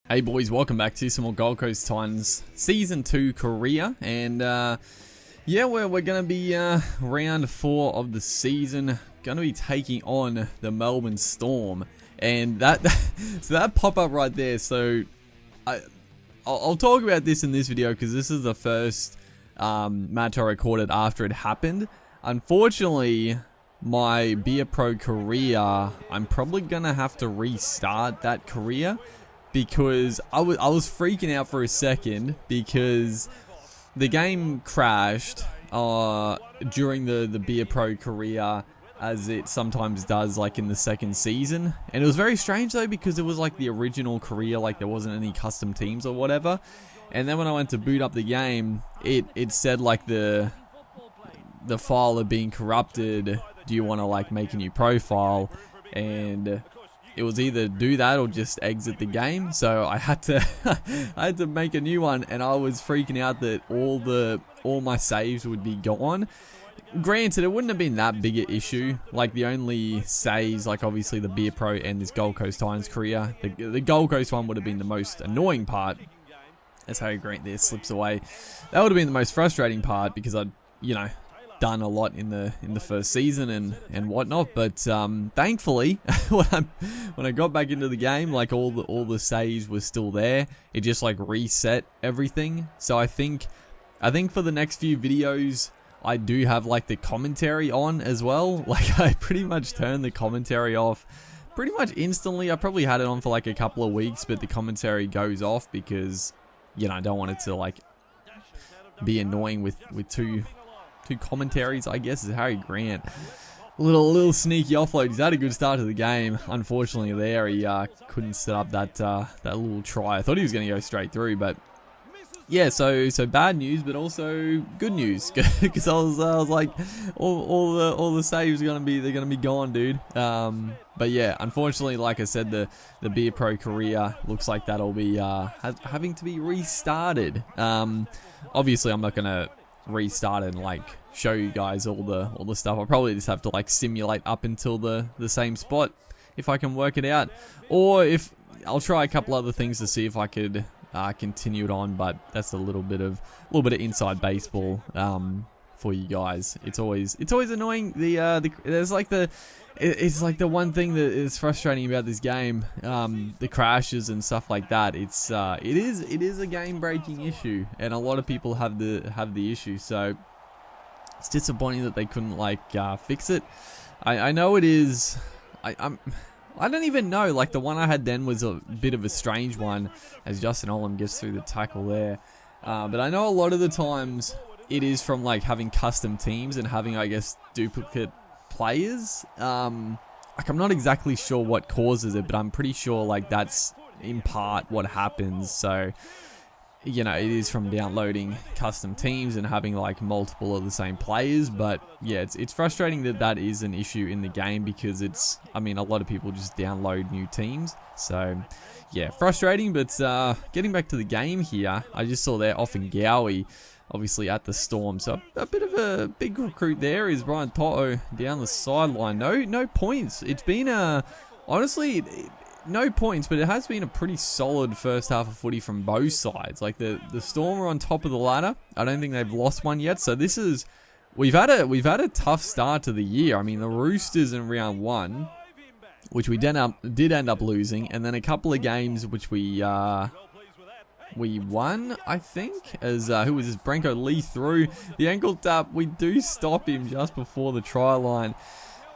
Hey boys, welcome back to some more Gold Coast Titans Season 2 Korea, and yeah, we're going to be round 4 of the season, going to be taking on the Melbourne Storm, and so that pop-up right there, so I'll talk about this in this video because this is the first match I recorded after it happened. Unfortunately, my Beer Pro career, I'm probably going to have to restart that career. Because I was freaking out for a second because the game crashed during the Beer Pro career, as it sometimes does like in the second season. And it was very strange though because it was like the original career, like there wasn't any custom teams or whatever. And then when I went to boot up the game, it said like the file had been corrupted. Do you want to like make a new profile? And it was either do that or just exit the game. So I had to make a new one, and I was freaking out that all my saves would be gone. Granted, it wouldn't have been that big an issue. Like the only saves, like obviously the Beer Pro and this Gold Coast Titans career. The Gold Coast one would have been the most annoying part. As Harry Grant there slips away. That would have been the most frustrating part because I'd, done a lot in the first season and whatnot, but thankfully when I got back into the game, like all the saves were still there. It just like reset everything. So I think for the next few videos I do have like the commentary on as well. Like I pretty much turned the commentary off pretty much instantly. I probably had it on for like a couple of weeks, but the commentary goes off because I don't want it to like be annoying with two commentaries, I guess. Is Harry Grant. Little sneaky offload. He's had a good start to the game. Unfortunately there, he couldn't set up that little try. I thought he was going to go straight through, but yeah, so bad news, but also good news. Because I was like, all the saves they're gonna be gone, dude. But yeah, unfortunately, like I said, the Beer Pro career looks like that'll be having to be restarted. Obviously I'm not gonna restart and like show you guys all the stuff. I'll probably just have to like simulate up until the same spot if I can work it out, or if I'll try a couple other things to see if I could continue it on. But that's a little bit of inside baseball for you guys. It's always annoying. It's like the one thing that is frustrating about this game, the crashes and stuff like that. It is a game breaking issue, and a lot of people have the issue. So it's disappointing that they couldn't like fix it. I know it is. I don't even know. Like the one I had then was a bit of a strange one, as Justin Olam gets through the tackle there. But I know a lot of the times it is from like having custom teams and having, I guess, duplicate players. Like I'm not exactly sure what causes it, but I'm pretty sure like that's in part what happens. So it is from downloading custom teams and having like multiple of the same players. But yeah, it's frustrating that is an issue in the game because a lot of people just download new teams. So yeah, frustrating. But getting back to the game here, I just saw there off in Gowie, obviously at the Storm. So a bit of a big recruit there is Brian Toto down the sideline. No points. It's been honestly, no points, but it has been a pretty solid first half of footy from both sides. Like the Storm are on top of the ladder. I don't think they've lost one yet. So this is, we've had a tough start to the year. I mean, the Roosters in round 1, which we did end up losing, and then a couple of games which we won, I think, as who was this? Branko Lee through the ankle tap. We do stop him just before the try line.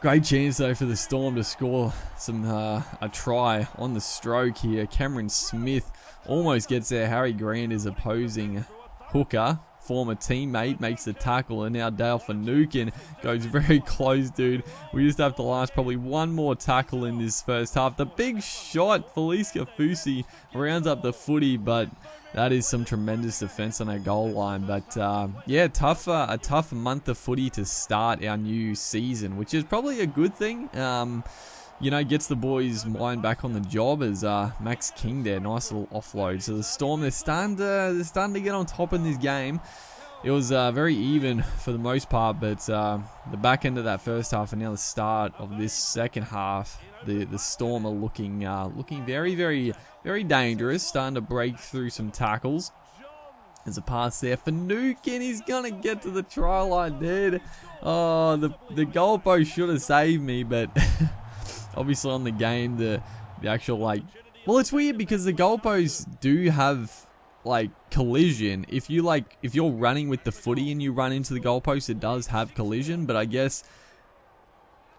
Great chance though for the Storm to score a try on the stroke here. Cameron Smith almost gets there. Harry Grant is opposing hooker. Former teammate makes the tackle, and now Dale Finucane goes very close, dude. We just have to last probably one more tackle in this first half. The big shot, Felice Kafusi rounds up the footy, but that is some tremendous defense on our goal line. But yeah, a tough month of footy to start our new season, which is probably a good thing. Gets the boys' mind back on the job as Max King there, nice little offload. So the Storm, they're starting to get on top in this game. it was very even for the most part, but the back end of that first half and now the start of this second half, the Storm are looking very, very, very dangerous, starting to break through some tackles. There's a pass there for Nukin. He's going to get to the try line, dude. Oh, the goalpost should have saved me, but obviously on the game, the actual, like... Well, it's weird because the goalposts do have, like, collision. If you're running with the footy and you run into the goalpost, it does have collision, but I guess...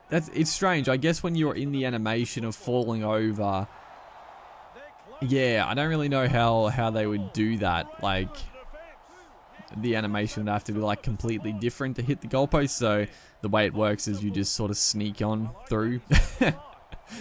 It's strange. I guess when you're in the animation of falling over... Yeah, I don't really know how they would do that. Like... The animation would have to be like completely different to hit the goalpost, so the way it works is you just sort of sneak on through.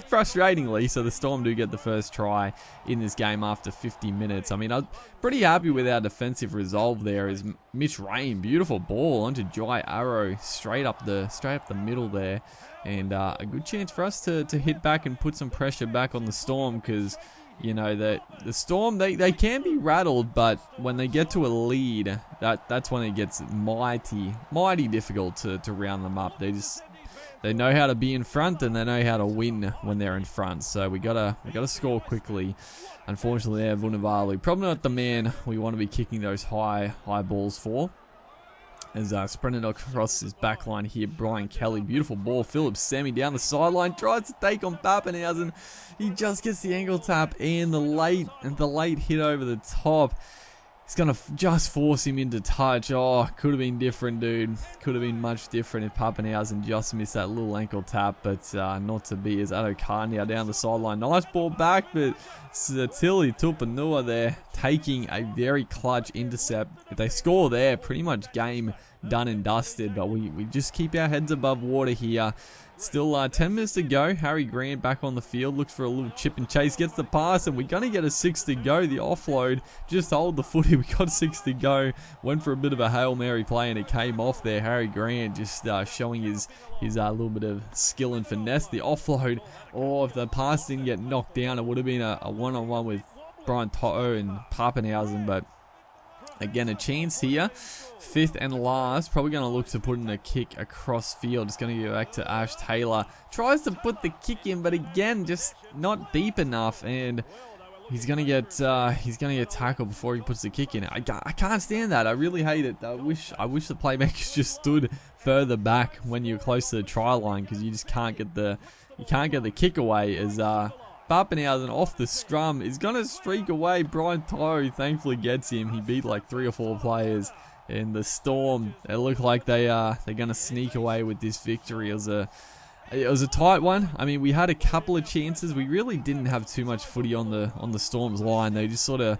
Frustratingly, so the Storm do get the first try in this game after 50 minutes. I mean, I'm pretty happy with our defensive resolve there. Is Mitch Rain, beautiful ball onto Jai Arrow, straight up the middle there, and a good chance for us to hit back and put some pressure back on the Storm, because you know, the Storm, they can be rattled, but when they get to a lead, that's when it gets mighty difficult to round them up. They know how to be in front, and they know how to win when they're in front. So we gotta score quickly. Unfortunately, there, Vunivalu, probably not the man we want to be kicking those high balls for. As sprinted across his back line here, Brian Kelly, beautiful ball. Philip Semi down the sideline, tries to take on Pappenhausen. He just gets the ankle tap and the late hit over the top. It's gonna just force him into touch. Oh, could have been different, dude. Could have been much different if Pappenhausen just missed that little ankle tap, but not to be. As Adokar now down the sideline, nice ball back, but Satili Tupanua there taking a very clutch intercept. If they score there, pretty much game done and dusted, but we just keep our heads above water here. Still 10 minutes to go. Harry Grant back on the field, looks for a little chip and chase, gets the pass, and we're going to get a 6 to go. The offload, just hold the footy, we got 6 to go. Went for a bit of a Hail Mary play and it came off there. Harry Grant just showing his little bit of skill and finesse. The offload, oh, if the pass didn't get knocked down, it would have been a one-on-one with Brian Toto and Pappenhausen, but again, a chance here. Fifth and last. Probably going to look to put in a kick across field. It's going to go back to Ash Taylor. Tries to put the kick in, but again, just not deep enough. And he's going to get tackled before he puts the kick in. I can't stand that. I really hate it. I wish the playmakers just stood further back when you're close to the try line, because you just can't get the kick away. As Pappenhausen off the scrum is going to streak away. Brian Tyree thankfully gets him. He beat like 3 or 4 players. And the Storm, they look like they're going to sneak away with this victory. It was a tight one. I mean, we had a couple of chances. We really didn't have too much footy on the Storm's line. They just sort of,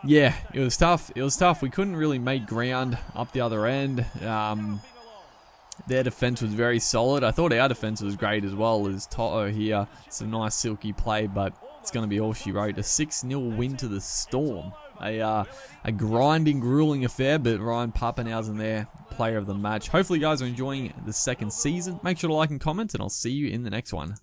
yeah, it was tough. It was tough. We couldn't really make ground up the other end. Their defense was very solid. I thought our defense was great as well. As Toto here, some nice silky play, but it's going to be all she wrote. A 6-0 win to the Storm. A grinding, grueling affair, but Ryan Pappenhausen there, player of the match. Hopefully you guys are enjoying the second season. Make sure to like and comment, and I'll see you in the next one.